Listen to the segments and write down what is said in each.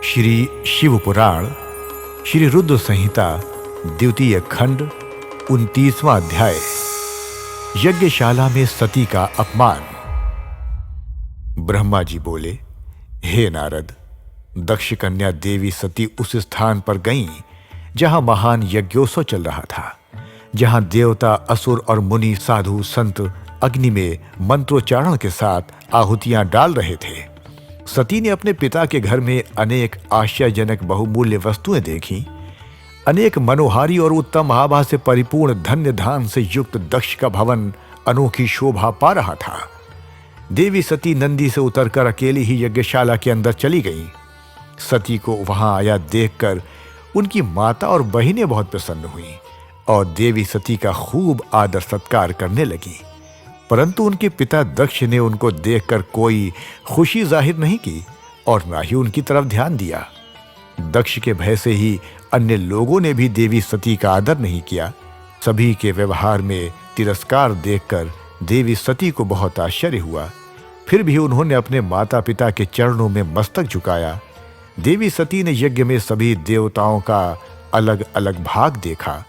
श्री शिव पुराण श्री रुद्र संहिता द्वितीय खंड 29वां अध्याय। यज्ञशाला में सती का अपमान। ब्रह्मा जी बोले, हे नारद, दक्ष कन्या देवी सती उस स्थान पर गईं जहां महान यज्ञोत्सव चल रहा था, जहां देवता, असुर और मुनि, साधु, संत अग्नि में मंत्रोच्चारण के साथ आहुतियां डाल रहे थे। सती ने अपने पिता के घर में अनेक आश्चर्यजनक बहुमूल्य वस्तुएं देखी। अनेक मनोहारी और उत्तम आभा से परिपूर्ण धन्य धान से युक्त दक्ष का भवन अनोखी शोभा पा रहा था। देवी सती नंदी से उतरकर अकेली ही यज्ञशाला के अंदर चली गईं। सती को वहां आया देखकर उनकी माता और बहिनें बहुत प्रसन्न हुईं और देवी सती का खूब आदर सत्कार करने लगी। परंतु उनके पिता दक्ष ने उनको देखकर कोई खुशी जाहिर नहीं की और ना ही उनकी तरफ ध्यान दिया। दक्ष के भय से ही अन्य लोगों ने भी देवी सती का आदर नहीं किया। सभी के व्यवहार में तिरस्कार देखकर देवी सती को बहुत आश्चर्य हुआ। फिर भी उन्होंने अपने माता पिता के चरणों में मस्तक झुकाया। देवी सती ने यज्ञ में सभी देवताओं का अलग अलग भाग देखा।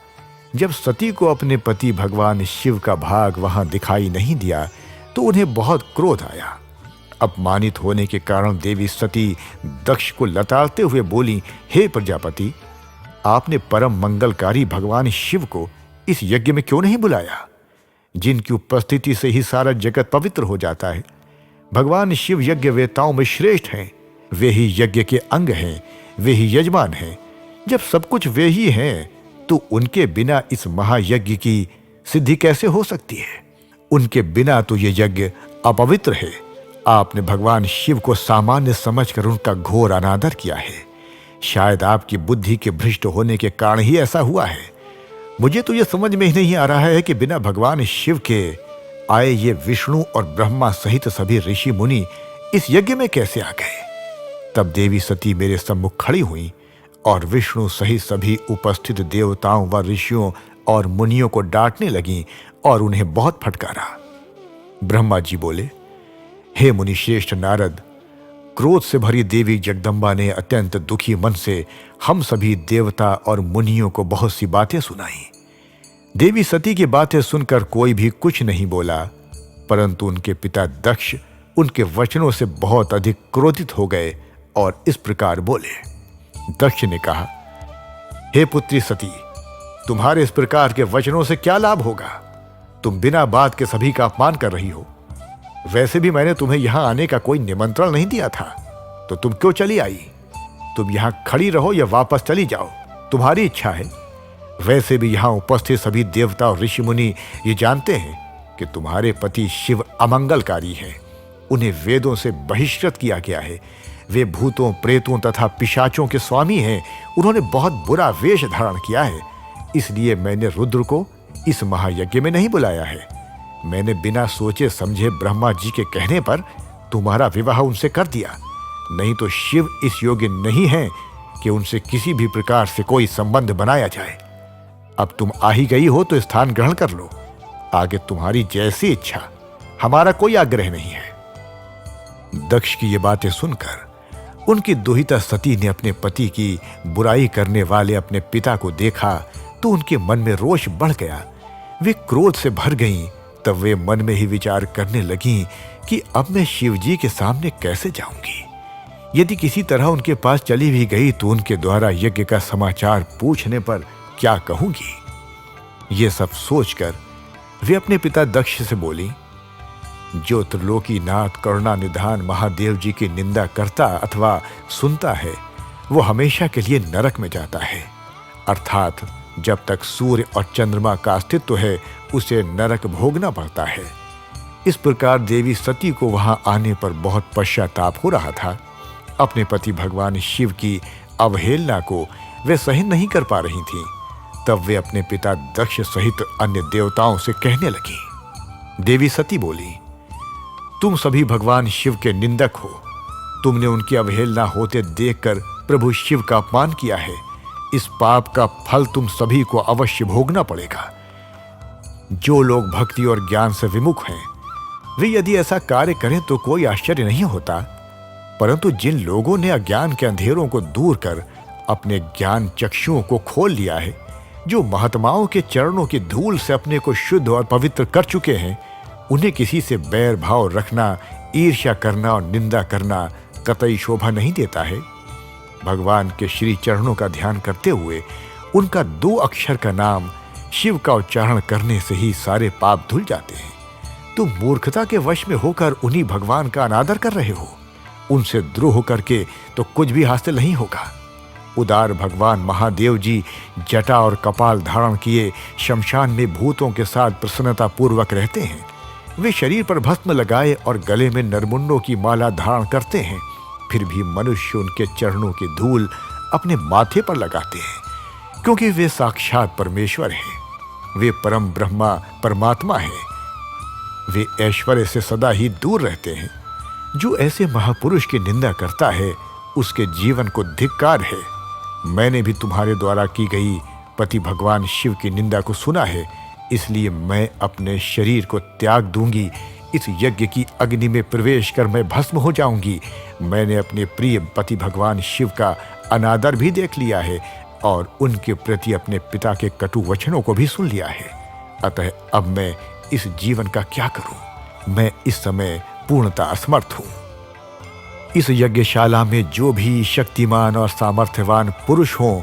जब सती को अपने पति भगवान शिव का भाग वहां दिखाई नहीं दिया तो उन्हें बहुत क्रोध आया। अपमानित होने के कारण देवी सती दक्ष को लताड़ते हुए बोली, हे प्रजापति, आपने परम मंगलकारी भगवान शिव को इस यज्ञ में क्यों नहीं बुलाया, जिनकी उपस्थिति से ही सारा जगत पवित्र हो जाता है। भगवान शिव यज्ञ वेताओं में श्रेष्ठ हैं, वे ही यज्ञ के अंग हैं, वे ही यजमान हैं। जब सब कुछ वे ही हैं तो उनके बिना इस महायज्ञ की सिद्धि कैसे हो सकती है। उनके बिना तो ये यज्ञ अपवित्र है। आपने भगवान शिव को सामान्य समझकर उनका घोर अनादर किया है। शायद आपकी बुद्धि के भ्रष्ट होने के कारण ही ऐसा हुआ है। मुझे तो यह समझ में ही नहीं आ रहा है कि बिना भगवान शिव के आए ये विष्णु और ब्रह्मा सहित सभी ऋषि मुनि इस यज्ञ में कैसे आ गए। तब देवी सती मेरे सम्मुख खड़ी हुई और विष्णु सहित सभी उपस्थित देवताओं व ऋषियों और मुनियों को डांटने लगी और उन्हें बहुत फटकारा। ब्रह्मा जी बोले, हे मुनिश्रेष्ठ नारद, क्रोध से भरी देवी जगदम्बा ने अत्यंत दुखी मन से हम सभी देवता और मुनियों को बहुत सी बातें सुनाई। देवी सती की बातें सुनकर कोई भी कुछ नहीं बोला, परंतु उनके पिता दक्ष उनके वचनों से बहुत अधिक क्रोधित हो गए और इस प्रकार बोले। दक्ष ने कहा, हे पुत्री सती, तुम्हारे इस प्रकार के वचनों से क्या लाभ होगा। तुम बिना बात के सभी का अपमान कर रही हो। वैसे भी मैंने तुम्हें यहां आने का कोई निमंत्रण नहीं दिया था, तो तुम क्यों चली आई। तुम यहां खड़ी रहो या वापस चली जाओ, तुम्हारी इच्छा है। वैसे भी यहां उपस्थित सभी देवता और ऋषि मुनि ये जानते हैं कि तुम्हारे पति शिव अमंगलकारी हैं। उन्हें वेदों से बहिष्कृत किया गया है। वे भूतों, प्रेतों तथा पिशाचों के स्वामी हैं। उन्होंने बहुत बुरा वेश धारण किया है। इसलिए मैंने रुद्र को इस महायज्ञ में नहीं बुलाया है। मैंने बिना सोचे समझे ब्रह्मा जी के कहने पर तुम्हारा विवाह उनसे कर दिया। नहीं तो शिव इस योग्य नहीं है कि उनसे किसी भी प्रकार से कोई संबंध बनाया जाए। अब तुम आ ही गई हो तो स्थान ग्रहण कर लो। आगे तुम्हारी जैसी इच्छा, हमारा कोई आग्रह नहीं है। दक्ष की ये बातें सुनकर उनकी दुहिता सती ने अपने पति की बुराई करने वाले अपने पिता को देखा तो उनके मन में रोष बढ़ गया। वे क्रोध से भर गईं। तब वे मन में ही विचार करने लगीं कि अब मैं शिव जी के सामने कैसे जाऊंगी। यदि किसी तरह उनके पास चली भी गई तो उनके द्वारा यज्ञ का समाचार पूछने पर क्या कहूंगी। ये सब सोचकर वे अपने पिता दक्ष से बोली, जो त्रिलोकीनाथ करुणा निधान महादेव जी की निंदा करता अथवा सुनता है वो हमेशा के लिए नरक में जाता है। अर्थात जब तक सूर्य और चंद्रमा का अस्तित्व है उसे नरक भोगना पड़ता है। इस प्रकार देवी सती को वहां आने पर बहुत पश्चाताप हो रहा था। अपने पति भगवान शिव की अवहेलना को वे सहन नहीं कर पा रही थीं। तब वे अपने पिता दक्ष सहित अन्य देवताओं से कहने लगी। देवी सती बोली, तुम सभी भगवान शिव के निंदक हो। तुमने उनकी अवहेलना होते देखकर प्रभु शिव का अपमान किया है। इस पाप का फल तुम सभी को अवश्य भोगना पड़ेगा। जो लोग भक्ति और ज्ञान से विमुख हैं वे यदि ऐसा कार्य करें तो कोई आश्चर्य नहीं होता, परंतु जिन लोगों ने अज्ञान के अंधेरों को दूर कर अपने ज्ञान चक्षुओं को खोल लिया है, जो महात्माओं के चरणों की धूल से अपने को शुद्ध और पवित्र कर चुके हैं, उन्हें किसी से बैर भाव रखना, ईर्ष्या करना और निंदा करना कतई शोभा नहीं देता है। भगवान के श्री चरणों का ध्यान करते हुए उनका 2 अक्षर का नाम शिव का उच्चारण करने से ही सारे पाप धुल जाते हैं। तुम मूर्खता के वश में होकर उन्हीं भगवान का अनादर कर रहे हो। उनसे द्रोह करके तो कुछ भी हासिल नहीं होगा। उदार भगवान महादेव जी जटा और कपाल धारण किए शमशान में भूतों के साथ प्रसन्नता पूर्वक रहते हैं। वे शरीर पर भस्म लगाए और गले में नरमुंडों की माला धारण करते हैं, फिर भी मनुष्य उनके चरणों की धूल अपने माथे पर लगाते हैं, क्योंकि वे साक्षात परमेश्वर हैं। वे परम ब्रह्मा परमात्मा हैं। वे ऐश्वर्य से सदा ही दूर रहते हैं। जो ऐसे महापुरुष की निंदा करता है, उसके जीवन को धिक्कार है। मैंने भी तुम्हारे द्वारा की गई पति भगवान शिव की निंदा को सुना है, इसलिए मैं अपने शरीर को त्याग दूंगी। इस यज्ञ की अग्नि में प्रवेश कर मैं भस्म हो जाऊंगी। मैंने अपने प्रिय पति भगवान शिव का अनादर भी देख लिया है और उनके प्रति अपने पिता के कटु वचनों को भी सुन लिया है। अतः अब मैं इस जीवन का क्या करूं? मैं इस समय पूर्णतः असमर्थ हूं। इस यज्ञशाला में जो भी शक्तिमान और सामर्थ्यवान पुरुष हों,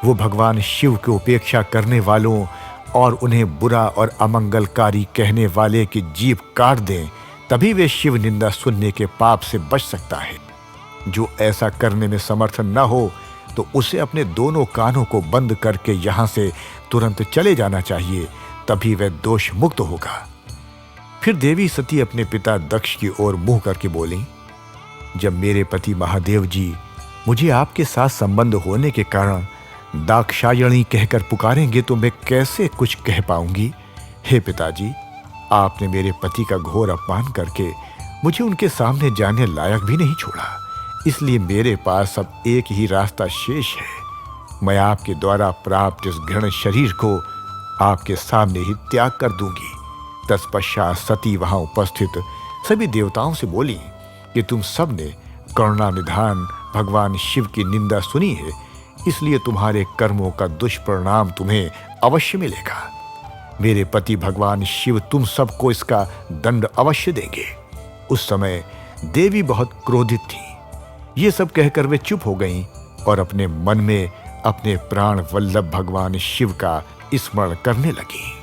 वो भगवान शिव की उपेक्षा करने वालों और उन्हें बुरा और अमंगलकारी कहने वाले की जीभ काट दें, तभी वे शिव निंदा सुनने के पाप से बच सकता है। जो ऐसा करने में समर्थ न हो, तो उसे अपने दोनों कानों को बंद करके यहाँ से तुरंत चले जाना चाहिए, तभी वह दोष मुक्त होगा। फिर देवी सती अपने पिता दक्ष की ओर मुंह करके बोली, जब मेरे पति महादेव जी मुझे आपके साथ संबंध होने के कारण दाक्षायणी कहकर पुकारेंगे, तो मैं कैसे कुछ कह पाऊंगी? हे पिताजी, आपने मेरे पति का घोर अपमान करके मुझे उनके सामने जाने लायक भी नहीं छोड़ा, इसलिए मेरे पास अब एक ही रास्ता शेष है। मैं आपके द्वारा प्राप्त इस घृणित शरीर को आपके सामने ही त्याग कर दूंगी। तत्पश्चात सती वहां उपस्थित सभी देवताओं से बोली कि तुम सब ने करुणानिधान भगवान शिव की निंदा सुनी है, इसलिए तुम्हारे कर्मों का दुष्परिणाम तुम्हें अवश्य मिलेगा। मेरे पति भगवान शिव तुम सबको इसका दंड अवश्य देंगे। उस समय देवी बहुत क्रोधित थी। ये सब कहकर वे चुप हो गईं और अपने मन में अपने प्राण वल्लभ भगवान शिव का स्मरण करने लगी।